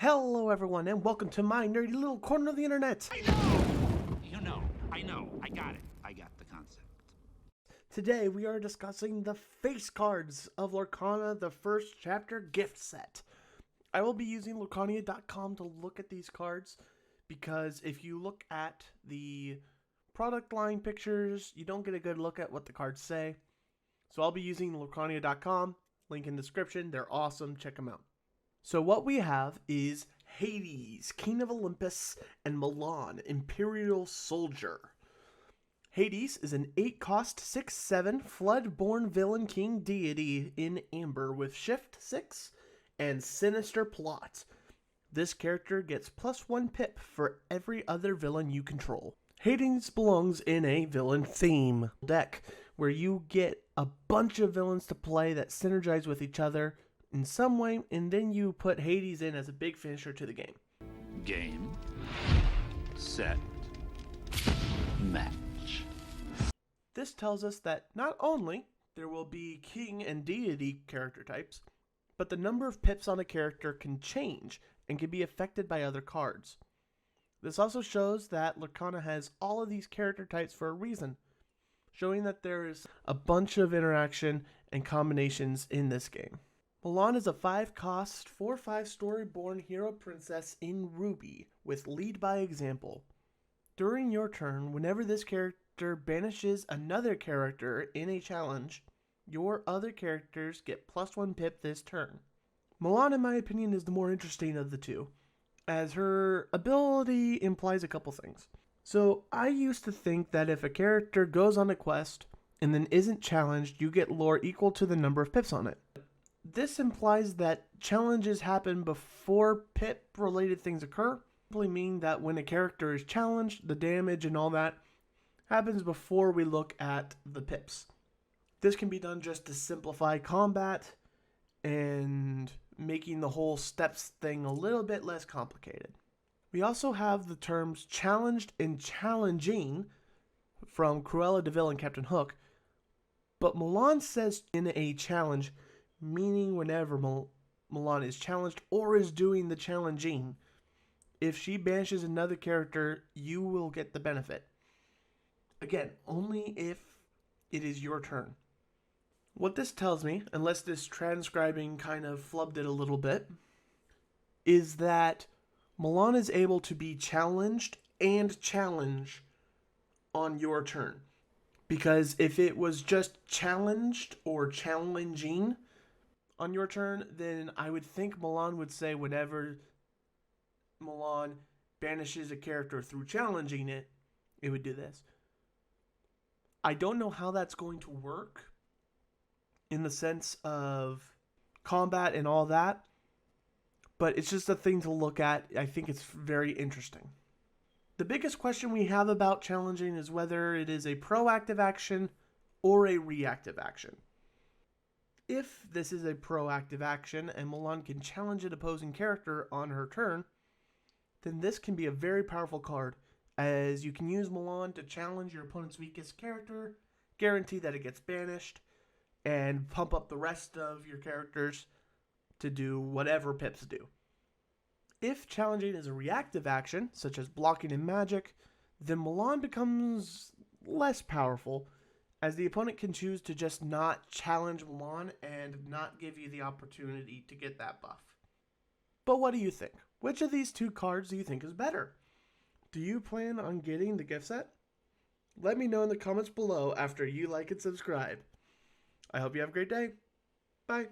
Hello everyone and welcome to my nerdy little corner of the internet. I know. I got it. I got the concept. Today we are discussing the face cards of Lorcana, the first chapter gift set. I will be using Lorcana.com to look at these cards because if you look at the product line pictures, you don't get a good look at what the cards say. So I'll be using Lorcana.com, link in the description. They're awesome, check them out. So what we have is Hades, King of Olympus, and Mulan, Imperial Soldier. Hades is an 8-cost, 6/7 Flood-born villain king deity in Amber with Shift 6 and Sinister Plot. This character gets +1 pip for every other villain you control. Hades belongs in a villain theme deck, where you get a bunch of villains to play that synergize with each other in some way, and then you put Hades in as a big finisher to the game. Game, set, match. This tells us that not only there will be king and deity character types, but the number of pips on a character can change and can be affected by other cards. This also shows that Lorcana has all of these character types for a reason, showing that there is a bunch of interaction and combinations in this game. Mulan is a 5-cost, 4/5 story-born hero princess in Ruby with lead by example. During your turn, whenever this character banishes another character in a challenge, your other characters get +1 pip this turn. Mulan, in my opinion, is the more interesting of the two, as her ability implies a couple things. So I used to think that if a character goes on a quest and then isn't challenged, you get lore equal to the number of pips on it. This implies that challenges happen before pip-related things occur, simply mean that when a character is challenged, the damage and all that happens before we look at the pips. This can be done just to simplify combat and making the whole steps thing a little bit less complicated. We also have the terms challenged and challenging from Cruella de Vil and Captain Hook, but Mulan says in a challenge, meaning whenever Mulan is challenged or is doing the challenging, if she banishes another character, you will get the benefit. Again, only if it is your turn. What this tells me, unless this transcribing kind of flubbed it a little bit, is that Mulan is able to be challenged and challenge on your turn. Because if it was just challenged or challenging on your turn, then I would think Mulan would say whenever Mulan banishes a character through challenging it, it would do this. I don't know how that's going to work in the sense of combat and all that, but it's just a thing to look at. I think it's very interesting. The biggest question we have about challenging is whether it is a proactive action or a reactive action. If this is a proactive action and Mulan can challenge an opposing character on her turn, then this can be a very powerful card, as you can use Mulan to challenge your opponent's weakest character, guarantee that it gets banished, and pump up the rest of your characters to do whatever pips do. If challenging is a reactive action, such as blocking and magic, then Mulan becomes less powerful, as the opponent can choose to just not challenge Mulan and not give you the opportunity to get that buff. But what do you think? Which of these two cards do you think is better? Do you plan on getting the gift set? Let me know in the comments below after you like and subscribe. I hope you have a great day. Bye.